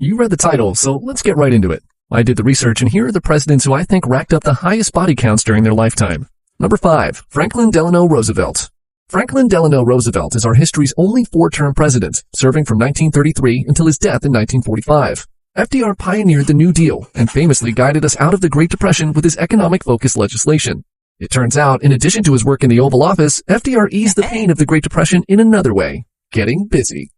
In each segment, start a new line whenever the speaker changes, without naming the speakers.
You read the title, so let's get right into it. I did the research, and here are the presidents who I think racked up the highest body counts during their lifetime. Number 5. Franklin Delano Roosevelt. Franklin Delano Roosevelt is our history's only 4-term president, serving from 1933 until his death in 1945. FDR pioneered the New Deal and famously guided us out of the Great Depression with his economic-focused legislation. It turns out, in addition to his work in the Oval Office, FDR eased the pain of the Great Depression in another way: getting busy.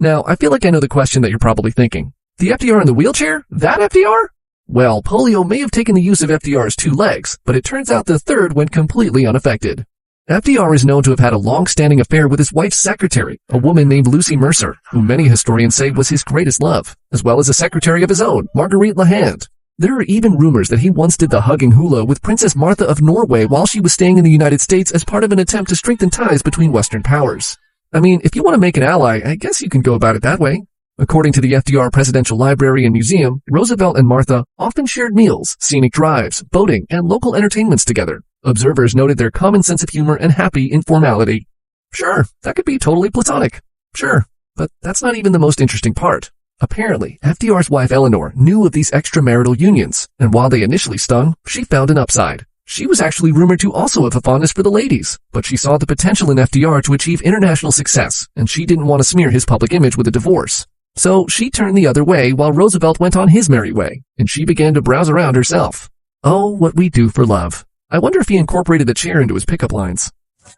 Now, I feel like I know the question that you're probably thinking. The FDR in the wheelchair? That FDR? Well, polio may have taken the use of FDR's 2 legs, but it turns out the third went completely unaffected. FDR is known to have had a long-standing affair with his wife's secretary, a woman named Lucy Mercer, who many historians say was his greatest love, as well as a secretary of his own, Marguerite LaHand. There are even rumors that he once did the hugging hula with Princess Martha of Norway while she was staying in the United States as part of an attempt to strengthen ties between Western powers. I mean, if you want to make an ally, I guess you can go about it that way. According to the FDR Presidential Library and Museum, Roosevelt and Martha often shared meals, scenic drives, boating, and local entertainments together. Observers noted their common sense of humor and happy informality. Sure, that could be totally platonic. Sure, but that's not even the most interesting part. Apparently, FDR's wife Eleanor knew of these extramarital unions, and while they initially stung, she found an upside. She was actually rumored to also have a fondness for the ladies, but she saw the potential in FDR to achieve international success, and she didn't want to smear his public image with a divorce. So she turned the other way while Roosevelt went on his merry way, and she began to browse around herself. Oh, what we do for love. I wonder if he incorporated the chair into his pickup lines.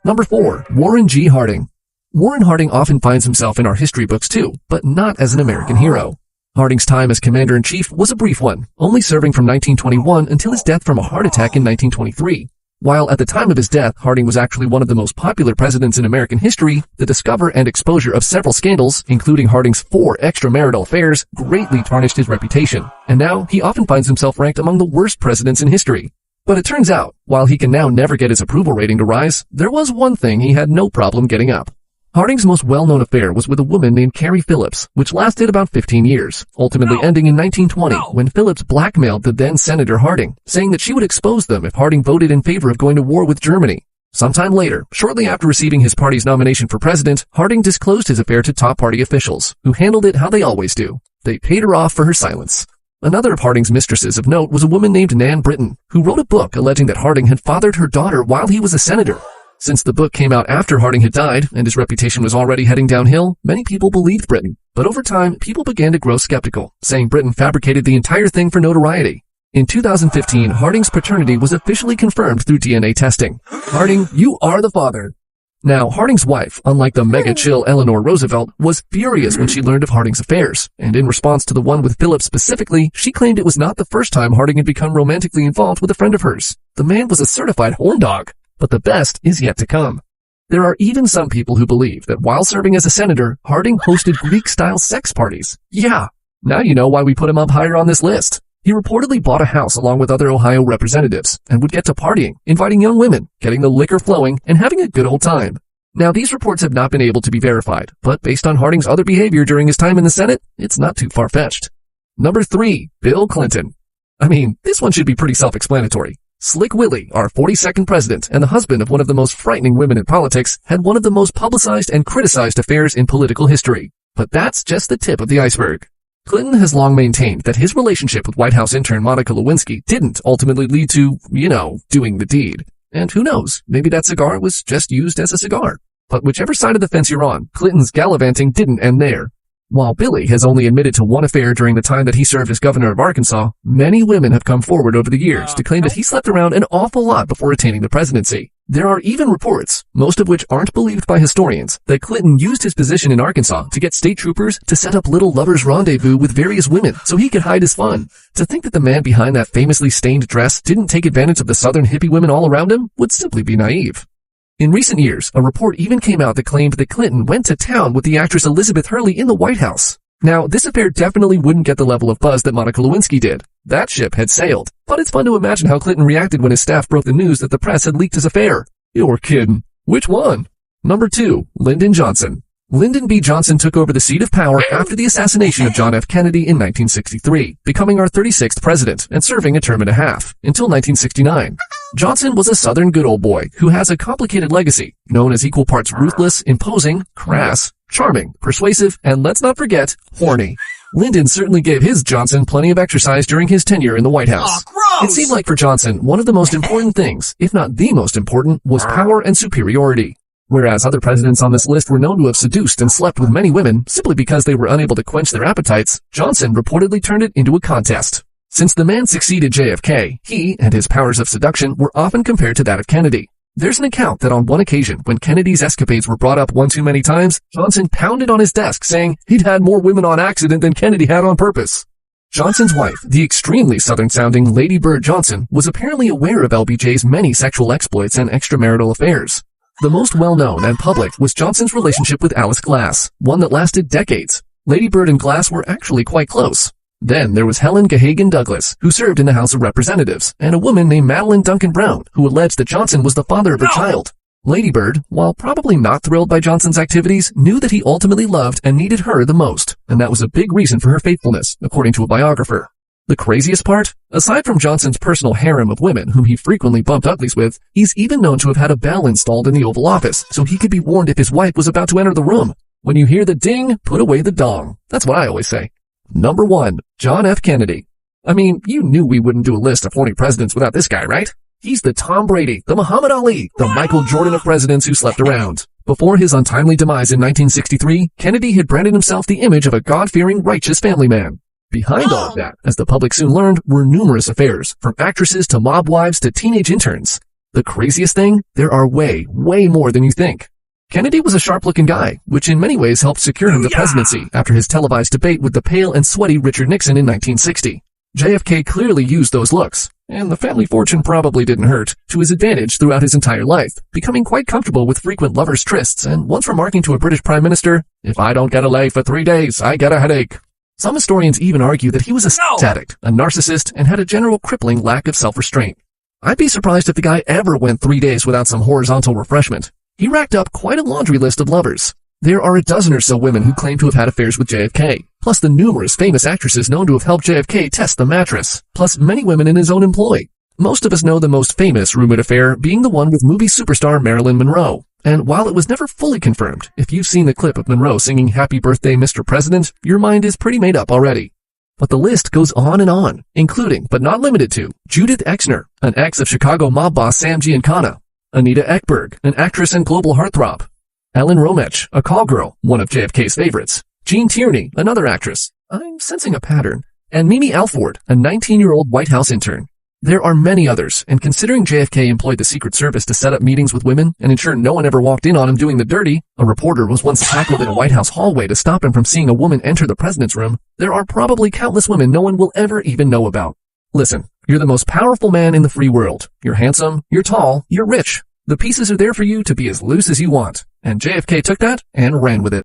Number 4. Warren G. Harding. Warren Harding often finds himself in our history books too, but not as an American hero. Harding's time as commander-in-chief was a brief one, only serving from 1921 until his death from a heart attack in 1923. While at the time of his death, Harding was actually one of the most popular presidents in American history, the discover and exposure of several scandals, including Harding's 4 extramarital affairs, greatly tarnished his reputation, and now he often finds himself ranked among the worst presidents in history. But it turns out, while he can now never get his approval rating to rise, there was one thing he had no problem getting up. Harding's most well-known affair was with a woman named Carrie Phillips, which lasted about 15 years, ultimately ending in 1920 when Phillips blackmailed the then-Senator Harding, saying that she would expose them if Harding voted in favor of going to war with Germany. Sometime later, shortly after receiving his party's nomination for president, Harding disclosed his affair to top party officials, who handled it how they always do. They paid her off for her silence. Another of Harding's mistresses of note was a woman named Nan Britton, who wrote a book alleging that Harding had fathered her daughter while he was a senator. Since the book came out after Harding had died, and his reputation was already heading downhill, many people believed Britton. But over time, people began to grow skeptical, saying Britton fabricated the entire thing for notoriety. In 2015, Harding's paternity was officially confirmed through DNA testing. Harding, you are the father. Now, Harding's wife, unlike the mega-chill Eleanor Roosevelt, was furious when she learned of Harding's affairs, and in response to the one with Phillips specifically, she claimed it was not the first time Harding had become romantically involved with a friend of hers. The man was a certified horn dog. But the best is yet to come. There are even some people who believe that while serving as a senator, Harding hosted Greek-style sex parties. Yeah, now you know why we put him up higher on this list. He reportedly bought a house along with other Ohio representatives and would get to partying, inviting young women, getting the liquor flowing, and having a good old time. Now, these reports have not been able to be verified, but based on Harding's other behavior during his time in the Senate, it's not too far-fetched. Number 3. Bill Clinton. I mean, this one should be pretty self-explanatory. Slick Willie, our 42nd president and the husband of one of the most frightening women in politics, had one of the most publicized and criticized affairs in political history. But that's just the tip of the iceberg. Clinton has long maintained that his relationship with White House intern Monica Lewinsky didn't ultimately lead to, doing the deed. And who knows, maybe that cigar was just used as a cigar. But whichever side of the fence you're on, Clinton's gallivanting didn't end there. While Billy has only admitted to one affair during the time that he served as governor of Arkansas, many women have come forward over the years to claim that he slept around an awful lot before attaining the presidency. There are even reports, most of which aren't believed by historians, that Clinton used his position in Arkansas to get state troopers to set up little lovers' rendezvous with various women so he could hide his fun. To think that the man behind that famously stained dress didn't take advantage of the southern hippie women all around him would simply be naive. In recent years, a report even came out that claimed that Clinton went to town with the actress Elizabeth Hurley in the White House. Now, this affair definitely wouldn't get the level of buzz that Monica Lewinsky did. That ship had sailed. But it's fun to imagine how Clinton reacted when his staff broke the news that the press had leaked his affair. You're kidding. Which one? Number 2, Lyndon Johnson. Lyndon B. Johnson took over the seat of power after the assassination of John F. Kennedy in 1963, becoming our 36th president and serving a term and a half, until 1969. Johnson was a Southern good old boy who has a complicated legacy, known as equal parts ruthless, imposing, crass, charming, persuasive, and let's not forget, horny. Lyndon certainly gave his Johnson plenty of exercise during his tenure in the White House. It seemed like for Johnson, one of the most important things, if not the most important, was power and superiority. Whereas other presidents on this list were known to have seduced and slept with many women simply because they were unable to quench their appetites, Johnson reportedly turned it into a contest. Since the man succeeded JFK, he and his powers of seduction were often compared to that of Kennedy. There's an account that on one occasion, when Kennedy's escapades were brought up one too many times, Johnson pounded on his desk saying he'd had more women on accident than Kennedy had on purpose. Johnson's wife, the extremely southern-sounding Lady Bird Johnson, was apparently aware of LBJ's many sexual exploits and extramarital affairs. The most well-known and public was Johnson's relationship with Alice Glass, one that lasted decades. Lady Bird and Glass were actually quite close. Then there was Helen Gahagan Douglas, who served in the House of Representatives, and a woman named Madeline Duncan Brown, who alleged that Johnson was the father of her child. Lady Bird, while probably not thrilled by Johnson's activities, knew that he ultimately loved and needed her the most, and that was a big reason for her faithfulness, according to a biographer. The craziest part? Aside from Johnson's personal harem of women whom he frequently bumped uglies with, he's even known to have had a bell installed in the Oval Office so he could be warned if his wife was about to enter the room. When you hear the ding, put away the dong. That's what I always say. Number 1. John F. Kennedy. I mean, you knew we wouldn't do a list of 40 presidents without this guy, right? He's the Tom Brady, the Muhammad Ali, the Michael Jordan of presidents who slept around. Before his untimely demise in 1963, Kennedy had branded himself the image of a God-fearing, righteous family man. Behind all of that, as the public soon learned, were numerous affairs, from actresses to mob wives to teenage interns. The craziest thing? There are way more than you think. Kennedy was a sharp-looking guy, which in many ways helped secure him the presidency after his televised debate with the pale and sweaty Richard Nixon in 1960. JFK clearly used those looks, and the family fortune probably didn't hurt, to his advantage throughout his entire life, becoming quite comfortable with frequent lovers' trysts and once remarking to a British prime minister, "If I don't get a lay for 3 days, I get a headache." Some historians even argue that he was a sex addict, a narcissist, and had a general crippling lack of self-restraint. I'd be surprised if the guy ever went 3 days without some horizontal refreshment. He racked up quite a laundry list of lovers. There are a dozen or so women who claim to have had affairs with JFK, plus the numerous famous actresses known to have helped JFK test the mattress, plus many women in his own employ. Most of us know the most famous rumored affair being the one with movie superstar Marilyn Monroe. And while it was never fully confirmed, if you've seen the clip of Monroe singing "Happy Birthday, Mr. President," your mind is pretty made up already. But the list goes on and on, including, but not limited to, Judith Exner, an ex of Chicago mob boss Sam Giancana, Anita Ekberg, an actress and global heartthrob, Ellen Romech, a call girl, one of JFK's favorites, Jean Tierney, another actress, I'm sensing a pattern, and Mimi Alford, a 19-year-old White House intern. There are many others, and considering JFK employed the Secret Service to set up meetings with women and ensure no one ever walked in on him doing the dirty, a reporter was once tackled in a White House hallway to stop him from seeing a woman enter the president's room, there are probably countless women no one will ever even know about. Listen, you're the most powerful man in the free world. You're handsome, you're tall, you're rich. The pieces are there for you to be as loose as you want. And JFK took that and ran with it.